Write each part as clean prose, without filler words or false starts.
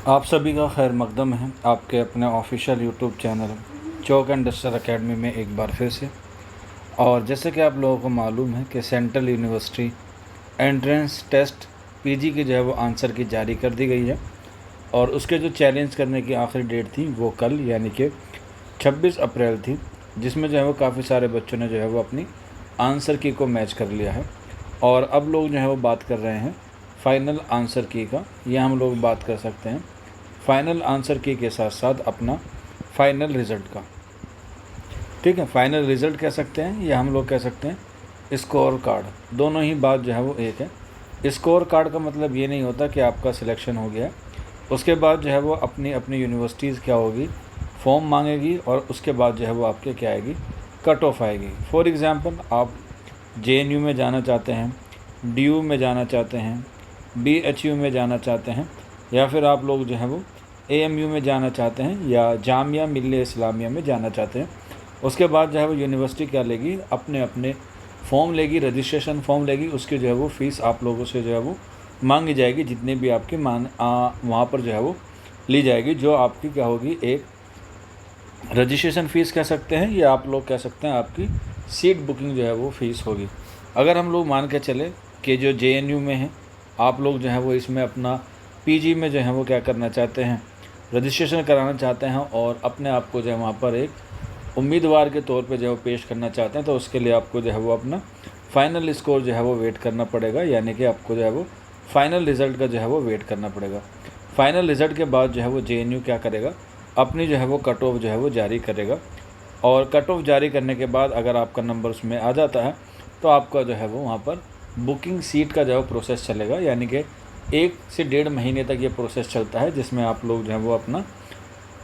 आप सभी का खैर मकदम है आपके अपने official YouTube channel chalk and duster academy में एक बार फिर से। और जैसे कि आप लोगों को मालूम है कि central university entrance test PG की जो है वो आंसर की जारी कर दी गई है और उसके जो चैलेंज करने की आखिरी डेट थी वो कल यानी कि 26 अप्रैल थी, जिसमें जो है वो काफ़ी सारे बच्चों ने जो है वो अपनी आंसर की को मैच कर लिया है। और अब लोग जो है वो बात कर रहे हैं फ़ाइनल आंसर की का, या हम लोग बात कर सकते हैं फ़ाइनल आंसर की के साथ साथ अपना फ़ाइनल रिज़ल्ट का। ठीक है, फ़ाइनल रिज़ल्ट कह सकते हैं या हम लोग कह सकते हैं स्कोर कार्ड, दोनों ही बात जो है वो एक है। स्कोर कार्ड का मतलब ये नहीं होता कि आपका सिलेक्शन हो गया, उसके बाद जो है वो अपनी अपनी यूनिवर्सिटीज़ क्या होगी, फॉर्म मांगेगी और उसके बाद जो है वो आपके क्या आएगी, कट ऑफ आएगी। फॉर एग्ज़ाम्पल आप जेएनयू में जाना चाहते हैं, डीयू में जाना चाहते हैं, बीएचयू में जाना चाहते हैं, या फिर आप लोग जो है वो एएमयू में जाना चाहते हैं या जामिया मिल्लिया इस्लामिया में जाना चाहते हैं। उसके बाद जो है वो यूनिवर्सिटी क्या लेगी, अपने अपने फॉर्म लेगी, रजिस्ट्रेशन फॉर्म लेगी, उसकी जो है वो फ़ीस आप लोगों से जो है वो मांगी जाएगी, जितनी भी आपकी वहाँ पर जो है वो ली जाएगी, जो आपकी क्या होगी, एक रजिस्ट्रेशन फ़ीस कह सकते हैं या आप लोग कह सकते हैं आपकी सीट बुकिंग जो है वो फ़ीस होगी। अगर हम लोग मान के चले कि जो जेएनयू में है, आप लोग जो है वो इसमें अपना पीजी में जो है वो क्या करना चाहते हैं, रजिस्ट्रेशन कराना चाहते हैं और अपने आप को जो है वहाँ पर एक उम्मीदवार के तौर पे जो है वो पेश करना चाहते हैं, तो उसके लिए आपको जो है वो अपना फ़ाइनल स्कोर जो है वो वेट करना पड़ेगा, यानी कि आपको जो है वो फ़ाइनल रिज़ल्ट का जो है वो वेट करना पड़ेगा। फ़ाइनल रिज़ल्ट के बाद जो है वो जेएनयू क्या करेगा, अपनी जो है वो कट ऑफ जो है वो जारी करेगा और कट ऑफ जारी करने के बाद अगर आपका नंबर उसमें आ जाता है तो आपका जो है वो वहाँ पर बुकिंग सीट का जो है प्रोसेस चलेगा, यानी कि 1 से 1.5 महीने तक ये प्रोसेस चलता है, जिसमें आप लोग जो है वो अपना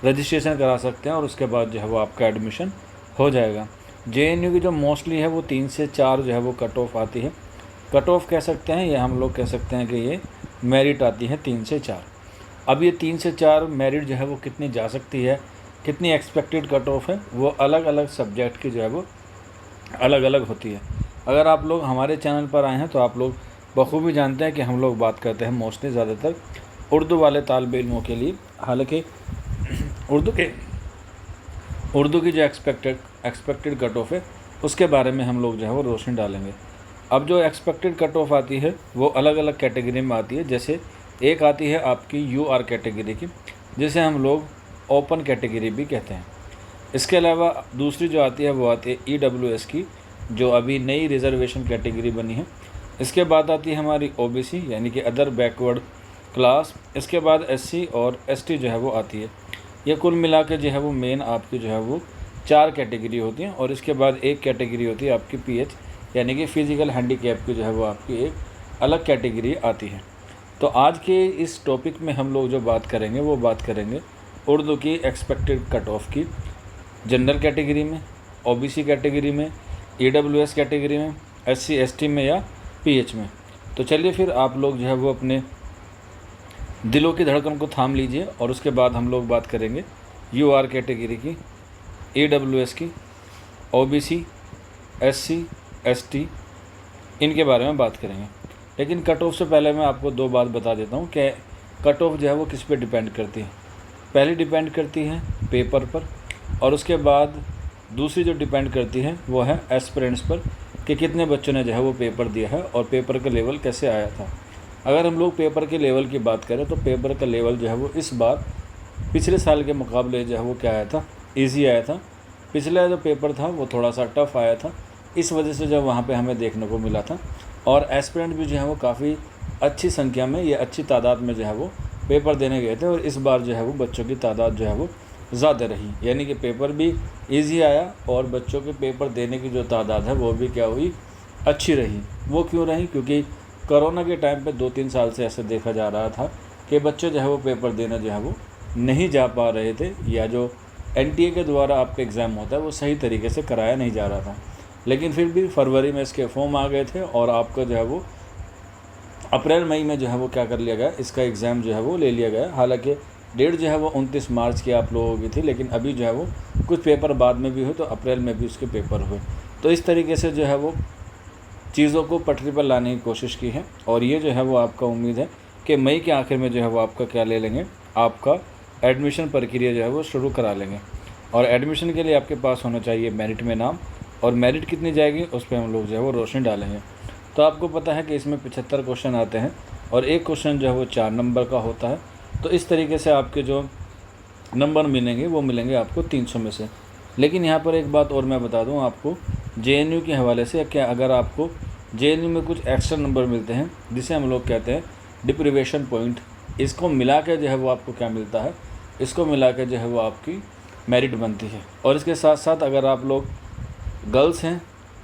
रजिस्ट्रेशन करा सकते हैं और उसके बाद जो है वो आपका एडमिशन हो जाएगा। जेएनयू की जो मोस्टली है वो 3 से 4 जो है वो कट ऑफ आती है, कट ऑफ कह सकते हैं या हम लोग कह सकते हैं कि ये मेरिट आती है 3 से 4। अब ये 3 से 4 मेरिट जो है वो कितनी जा सकती है, कितनी एक्सपेक्टेड कट ऑफ है, वो अलग अलग सब्जेक्ट की जो है वो अलग अलग होती है। अगर आप लोग हमारे चैनल पर आए हैं तो आप लोग बखूबी जानते हैं कि हम लोग बात करते हैं मोस्टली ज़्यादातर उर्दू वाले तालिब इल्मों के लिए। हालांकि उर्दू की जो एक्सपेक्टेड कट ऑफ है उसके बारे में हम लोग जो है वो रोशनी डालेंगे। अब जो एक्सपेक्टेड कट ऑफ आती है वो अलग अलग कैटेगरी में आती है। जैसे एक आती है आपकी यूआर कैटेगरी की, जिसे हम लोग ओपन कैटेगरी भी कहते हैं। इसके अलावा दूसरी जो आती है वो आती है ईडब्ल्यूएस की, जो अभी नई रिजर्वेशन कैटेगरी बनी है। इसके बाद आती है हमारी ओबीसी यानी कि अदर बैकवर्ड क्लास। इसके बाद एससी और एसटी जो है वो आती है। ये कुल मिला के जो है वो मेन आपकी जो है वो 4 कैटेगरी होती हैं और इसके बाद एक कैटेगरी होती है आपकी पीएच यानी कि फ़िज़िकल हैंडीकैप की जो है वो आपकी एक अलग कैटेगरी आती है। तो आज के इस टॉपिक में हम लोग जो बात करेंगे वो बात करेंगे उर्दू की एक्सपेक्टेड कट ऑफ की, जनरल कैटेगरी में, ओबीसी कैटेगरी में, ईडब्ल्यूएस कैटेगरी में, एससी एसटी में या पीएच में। तो चलिए फिर आप लोग जो है वो अपने दिलों की धड़कन को थाम लीजिए और उसके बाद हम लोग बात करेंगे यूआर कैटेगरी की, ईडब्ल्यूएस की, ओबीसी, एससी, एसटी, इनके बारे में बात करेंगे। लेकिन कट ऑफ से पहले मैं आपको 2 बात बता देता हूँ कि कट ऑफ जो है वो किस पे डिपेंड करती है। पहली डिपेंड करती है पेपर पर और उसके बाद दूसरी जो डिपेंड करती है वो है एस्पिरेंट्स पर कि कितने बच्चों ने जो है वो पेपर दिया है और पेपर का लेवल कैसे आया था। अगर हम लोग पेपर के लेवल की बात करें तो पेपर का लेवल जो है वो इस बार पिछले साल के मुकाबले जो है वो क्या आया था, ईजी आया था। पिछला जो पेपर था वो थोड़ा सा टफ आया था, इस वजह से जब वहाँ पे हमें देखने को मिला था। और एस्पिरेंट भी जो है वो काफ़ी अच्छी संख्या में या अच्छी तादाद में जो है वो पेपर देने गए थे और इस बार जो है वो बच्चों की तादाद जो है वो ज़्यादा रही, यानी कि पेपर भी इजी आया और बच्चों के पेपर देने की जो तादाद है वो भी क्या हुई, अच्छी रही। वो क्यों रही, क्योंकि कोरोना के टाइम पे 2-3 साल से ऐसे देखा जा रहा था कि बच्चे जो है वो पेपर देने जो है वो नहीं जा पा रहे थे, या जो एनटीए के द्वारा आपका एग्ज़ाम होता है वो सही तरीके से कराया नहीं जा रहा था। लेकिन फिर भी फरवरी में इसके फॉर्म आ गए थे और आपका जो है वो अप्रैल मई में जो है वो क्या कर लिया गया, इसका एग्ज़ाम जो है वो ले लिया गया। हालांकि डेट जो है वो 29 मार्च की आप लोगों की थी, लेकिन अभी जो है वो कुछ पेपर बाद में भी हुए तो अप्रैल में भी उसके पेपर हुए। तो इस तरीके से जो है वो चीज़ों को पटरी पर लाने की कोशिश की है और ये जो है वो आपका उम्मीद है कि मई के आखिर में जो है वो आपका क्या ले लेंगे, आपका एडमिशन प्रक्रिया जो है वो शुरू करा लेंगे। और एडमिशन के लिए आपके पास होना चाहिए मेरिट में नाम, और मेरिट कितनी जाएगी उस पर हम लोग जो है वो रोशनी डालेंगे। तो आपको पता है कि इसमें 75 क्वेश्चन आते हैं और एक क्वेश्चन जो है वो 4 नंबर का होता है। तो इस तरीके से आपके जो नंबर मिलेंगे वो मिलेंगे आपको 300 में से। लेकिन यहाँ पर एक बात और मैं बता दूँ आपको, JNU के हवाले से, क्या अगर आपको JNU में कुछ एक्स्ट्रा नंबर मिलते हैं जिसे हम लोग कहते हैं डिप्रीवेशन पॉइंट, इसको मिला के जो है वो आपको क्या मिलता है, इसको मिला के जो है वो आपकी मेरिट बनती है। और इसके साथ साथ अगर आप लोग गर्ल्स हैं,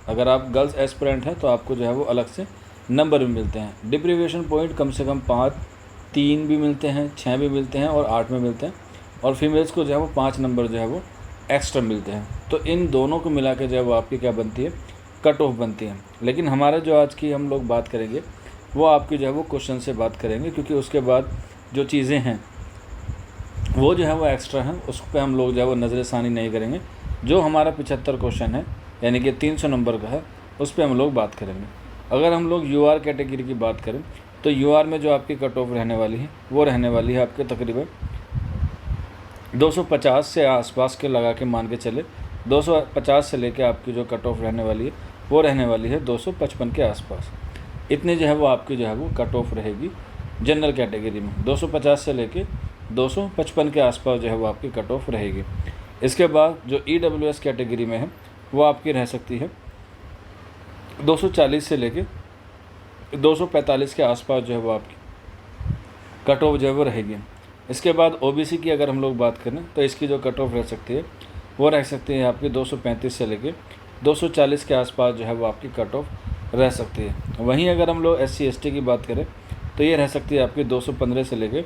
अगर आप गर्ल्स एस्पिरेंट हैं तो आपको जो है वो अलग से नंबर भी मिलते हैं। डिप्रीवेशन पॉइंट कम से कम 5, 3 भी मिलते हैं, 6 भी मिलते हैं और 8 में मिलते हैं। और फीमेल्स को जो है वो 5 नंबर जो है वो एक्स्ट्रा मिलते हैं। तो इन दोनों को मिला के जो है वो आपकी क्या बनती है, कट ऑफ बनती है। लेकिन हमारा जो आज की हम लोग बात करेंगे वो आपकी जो है वो क्वेश्चन से बात करेंगे, क्योंकि उसके बाद जो चीज़ें हैं वो जो है वो एक्स्ट्रा हैं, उस पर हम लोग जो है वो नज़रसानी नहीं करेंगे। जो हमारा 75 क्वेश्चन है यानी कि 300 नंबर का है, उस पर हम लोग बात करेंगे। अगर हम लोग UR कैटेगरी की बात करें तो UR में जो आपकी कट ऑफ रहने वाली है वो रहने वाली है आपके तकरीबन 250 से आसपास के लगा के मान के चले, 250 से लेके आपकी जो कट ऑफ रहने वाली है वो रहने वाली है 255 के आसपास। इतने जो है वो आपकी जो है वो कट ऑफ रहेगी जनरल कैटेगरी में, 250 से लेके 255 के आसपास जो है वो आपकी कट ऑफ रहेगी। इसके बाद जो EWS कैटेगरी में है वो आपकी रह सकती है 240 से लेके 245 के आसपास जो है वो आपकी कट ऑफ जो है वो रहेगी। इसके बाद OBC की अगर हम लोग बात करें तो इसकी जो कट ऑफ रह सकती है वो रह सकती है आपकी 235 से लेके 240 के आसपास जो है वो आपकी कट ऑफ रह सकती है। वहीं अगर हम लोग SC ST की बात करें तो ये रह सकती है आपकी 215 से लेके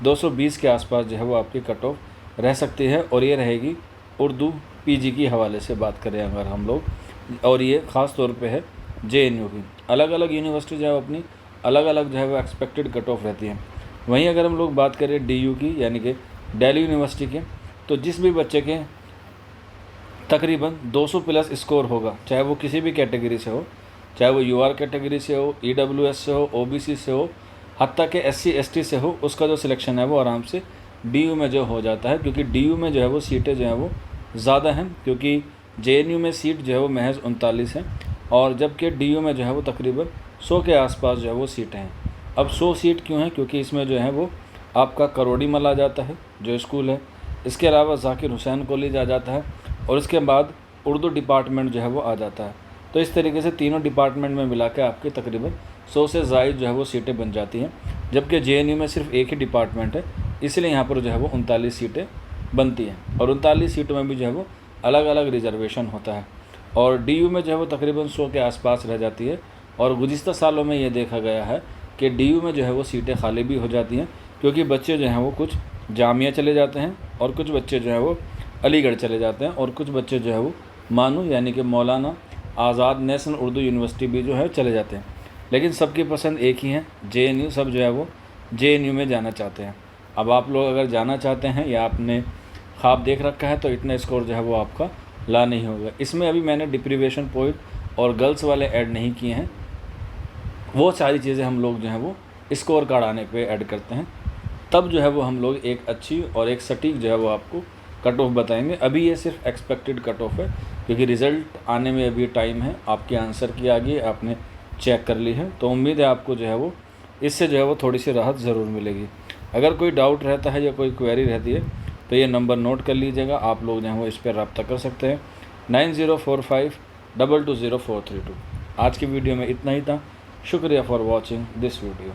220 के आसपास जो है वो आपकी कट ऑफ रह सकती है। और ये रहेगी उर्दू PG की हवाले से बात करें अगर हम लोग, और ये ख़ास तौर पे है JNU की। अलग अलग यूनिवर्सिटी जो है अपनी अलग अलग जो है वो एक्सपेक्टेड कट ऑफ रहती है। वहीं अगर हम लोग बात करें DU की यानी कि दिल्ली यूनिवर्सिटी के, तो जिस भी बच्चे के तकरीबन 200 प्लस स्कोर होगा, चाहे वो किसी भी कैटेगरी से हो, चाहे वो UR कैटेगरी से हो, EWS से हो, OBC से हो, हत्ता के SC ST से हो, उसका जो सिलेक्शन है वो आराम से DU में जो हो जाता है। क्योंकि DU में जो है वो सीटें जो हैं वो ज़्यादा हैं, क्योंकि JNU में सीट जो है वो महज 39 हैं और जबकि DU में जो है वो तकरीबन 100 के आसपास जो है वो सीटें हैं। अब 100 सीट क्यों है, क्योंकि इसमें जो है वो आपका करोड़ी मल आ जाता है जो स्कूल है, इसके अलावा ज़ाकिर हुसैन कॉलेज आ जाता है और इसके बाद उर्दू डिपार्टमेंट जो है वो आ जाता है। तो इस तरीके से तीनों डिपार्टमेंट में मिला के आपके तकरीबन 100 से ज़ायद जो है वो सीटें बन जाती हैं। जबकि JNU में सिर्फ एक ही डिपार्टमेंट है, इसलिए यहाँ पर जो है वो 39 सीटें बनती हैं और 39 सीटों में भी जो है वो अलग अलग रिजर्वेशन होता है। और DU में जो है वो तकरीबन 100 के आसपास रह जाती है। और गुज़िश्ता सालों में ये देखा गया है कि DU में जो है वो सीटें खाली भी हो जाती हैं, क्योंकि बच्चे जो हैं वो कुछ जामिया चले जाते हैं और कुछ बच्चे जो है वो अलीगढ़ चले जाते हैं और कुछ बच्चे जो है वो मानू यानी कि मौलाना आज़ाद नेशनल उर्दू यूनिवर्सिटी भी जो है चले जाते हैं। लेकिन सबकी पसंद एक ही है, JNU। सब जो है वो JNU में जाना चाहते हैं। अब आप लोग अगर जाना चाहते हैं या आपने ख्वाब देख रखा है तो इतना स्कोर जो है वो आपका ला नहीं होगा। इसमें अभी मैंने डिप्रीवेशन पॉइंट और गर्ल्स वाले ऐड नहीं किए हैं, वो सारी चीज़ें हम लोग जो हैं वो स्कोर कार्ड आने पे ऐड करते हैं, तब जो है वो हम लोग एक अच्छी और एक सटीक जो है वो आपको कट ऑफ बताएंगे। अभी ये सिर्फ एक्सपेक्टेड कट ऑफ है, क्योंकि रिज़ल्ट आने में अभी टाइम है। आपके आंसर की आगे आपने चेक कर ली है, तो उम्मीद है आपको जो है वो इससे जो है वो थोड़ी सी राहत ज़रूर मिलेगी। अगर कोई डाउट रहता है या कोई क्वेरी रहती है तो ये नंबर नोट कर लीजिएगा, आप लोग जो है वो इस पर रब्ता कर सकते हैं 9045220432। आज की वीडियो में इतना ही था। शुक्रिया फॉर वॉचिंग दिस वीडियो।